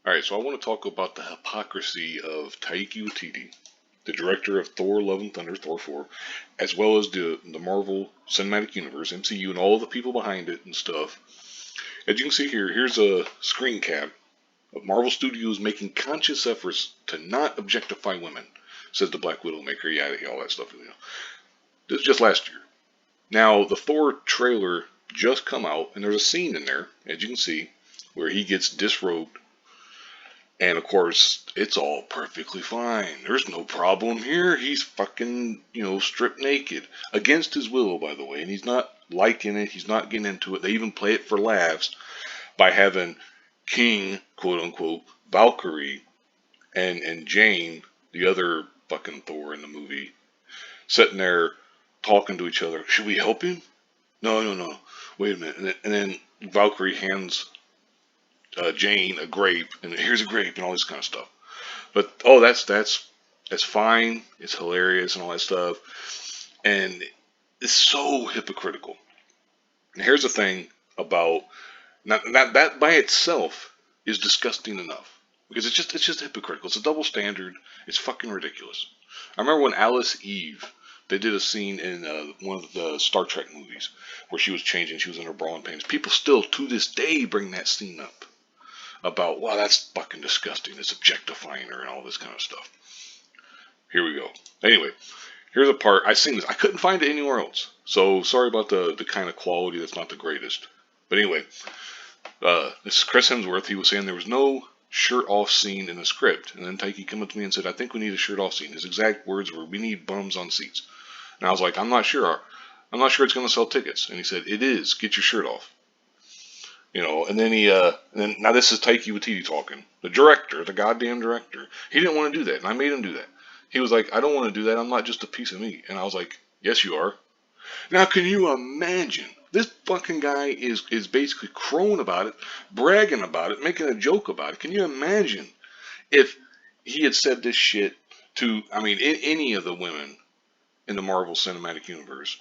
Alright, so I want to talk about the hypocrisy of Taika Waititi, the director of Thor Love and Thunder, Thor 4, as well as the Marvel Cinematic Universe, MCU, and all the people behind it and stuff. As you can see here, here's a screen cap of Marvel Studios making conscious efforts to not objectify women, says the Black Widow maker. Yeah, all that stuff. This is just last year. Now, the Thor trailer just come out, and there's a scene in there, as you can see, where he gets disrobed. And of course, it's all perfectly fine. There's no problem here. He's fucking, stripped naked. Against his will, by the way. And he's not liking it. He's not getting into it. They even play it for laughs by having King, quote unquote, Valkyrie, and Jane, the other fucking Thor in the movie, sitting there talking to each other. Should we help him? No, no, no. Wait a minute. And then Valkyrie hands Jane a grape, and here's a grape, and all this kind of stuff. But oh, that's fine. It's hilarious and all that stuff, and it's so hypocritical. And here's the thing about not that by itself is disgusting enough because it's just hypocritical. It's a double standard. It's fucking ridiculous. I remember when Alice Eve. They did a scene in one of the Star Trek movies where she was changing. She was in her bra and panties. People still, to this day, bring that scene up about, wow, that's fucking disgusting. It's objectifying her and all this kind of stuff. Here we go. Anyway, here's a part. I seen this. I couldn't find it anywhere else. So sorry about the kind of quality that's not the greatest. But anyway, this is Chris Hemsworth. He was saying there was no shirt off scene in the script. And then Taiki came up to me and said, I think we need a shirt off scene. His exact words were, we need bums on seats. And I was like, I'm not sure. I'm not sure it's going to sell tickets. And he said, it is. Get your shirt off. And then now this is Taika Waititi talking. The director, the goddamn director. He didn't want to do that, and I made him do that. He was like, I don't want to do that. I'm not just a piece of meat. And I was like, yes, you are. Now, can you imagine? This fucking guy is basically crowing about it, bragging about it, making a joke about it. Can you imagine if he had said this shit to, any of the women in the Marvel Cinematic Universe,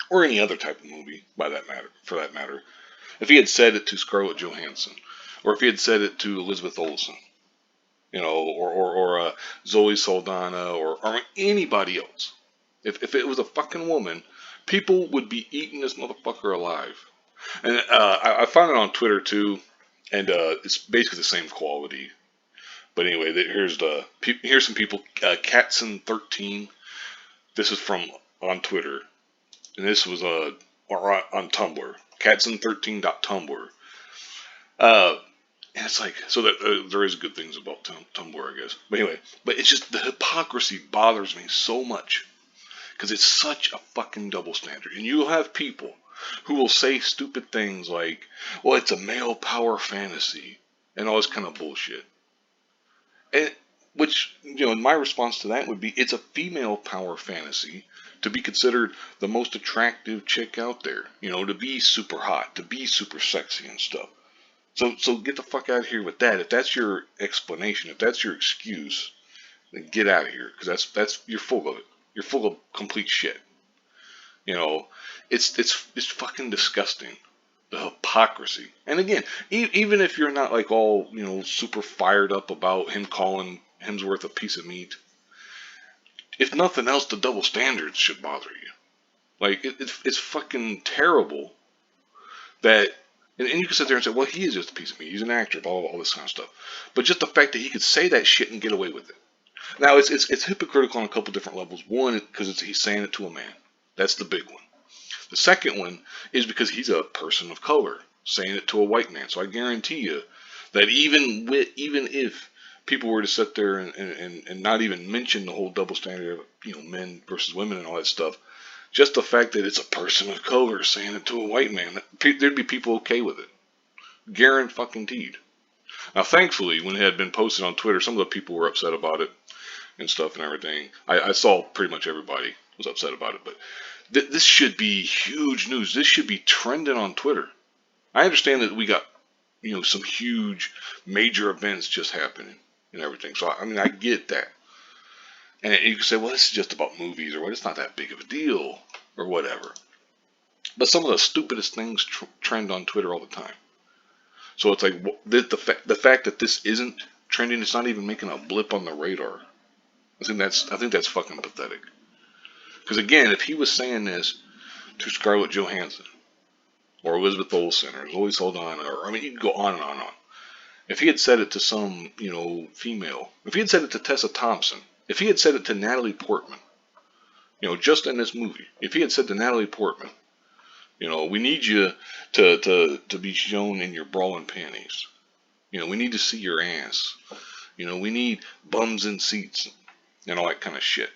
or any other type of movie, for that matter? If he had said it to Scarlett Johansson, or if he had said it to Elizabeth Olsen, or Zoe Saldana, or anybody else, if it was a fucking woman, people would be eating this motherfucker alive. And I found it on Twitter too, and it's basically the same quality. But anyway, here's some people. Catson13. This is from on Twitter, and this was on Tumblr. Catson13.tumblr. And it's like, so that there is good things about Tumblr, I guess. But anyway, but it's just the hypocrisy bothers me so much because it's such a fucking double standard. And you'll have people who will say stupid things like, well, it's a male power fantasy and all this kind of bullshit. And which, my response to that would be, it's a female power fantasy to be considered the most attractive chick out there, to be super hot, to be super sexy and stuff. So get the fuck out of here with that. If that's your explanation, if that's your excuse, then get out of here, because that's you're full of it. You're full of complete shit. It's fucking disgusting. The hypocrisy. And again, even if you're not like all super fired up about him calling Hemsworth a piece of meat, if nothing else, the double standards should bother you. Like it's fucking terrible that. And you can sit there and say, well, he is just a piece of meat. He's an actor, blah, blah, blah, all this kind of stuff. But just the fact that he could say that shit and get away with it. Now, it's hypocritical on a couple different levels. One, because he's saying it to a man. That's the big one. The second one is because he's a person of color saying it to a white man. So I guarantee you that even if people were to sit there and not even mention the whole double standard of men versus women and all that stuff, just the fact that it's a person of color saying it to a white man, there'd be people okay with it. Guaranteed. Now, thankfully, when it had been posted on Twitter, some of the people were upset about it and stuff and everything. I saw pretty much everybody was upset about it, but this should be huge news. This should be trending on Twitter. I understand that we got, some huge major events just happening and everything. So, I get that. And you can say, well, this is just about movies, or what? It's not that big of a deal, or whatever. But some of the stupidest things trend on Twitter all the time. So it's like the fact that this isn't trending, it's not even making a blip on the radar. I think that's fucking pathetic. Because again, if he was saying this to Scarlett Johansson or Elizabeth Olsen or Zoe Saldana, or I mean, you can go on and on and on. If he had said it to some, female, if he had said it to Tessa Thompson, if he had said it to Natalie Portman, just in this movie, if he had said to Natalie Portman, we need you to be shown in your bra and panties. We need to see your ass. We need bums in seats and all that kind of shit.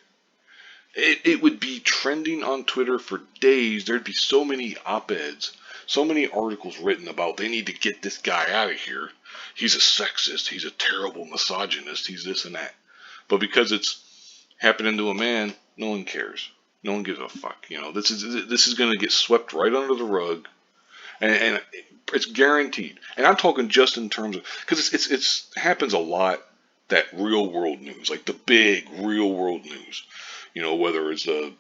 It would be trending on Twitter for days. There'd be so many op-eds, so many articles written about they need to get this guy out of here. He's a sexist. He's a terrible misogynist. He's this and that. But because it's happening to a man, no one cares. No one gives a fuck. This is going to get swept right under the rug, and it's guaranteed. And I'm talking just in terms of, because it's happens a lot, that real world news, like the big real world news. Whether it's a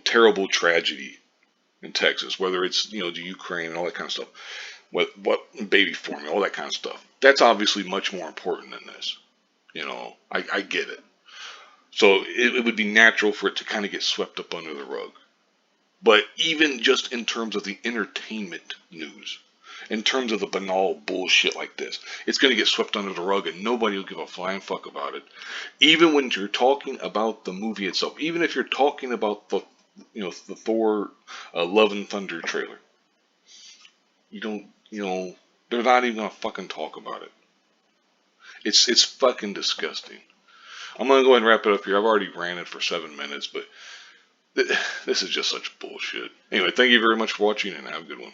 terrible tragedy in Texas, whether it's the Ukraine and all that kind of stuff, what baby formula, all that kind of stuff. That's obviously much more important than this. I get it. So it would be natural for it to kind of get swept up under the rug. But even just in terms of the entertainment news, in terms of the banal bullshit like this, it's going to get swept under the rug and nobody will give a flying fuck about it. Even when you're talking about the movie itself, even if you're talking about the Thor Love and Thunder trailer, you don't, they're not even going to fucking talk about it. It's fucking disgusting. I'm going to go ahead and wrap it up here. I've already ranted for 7 minutes, but this is just such bullshit. Anyway, thank you very much for watching and have a good one.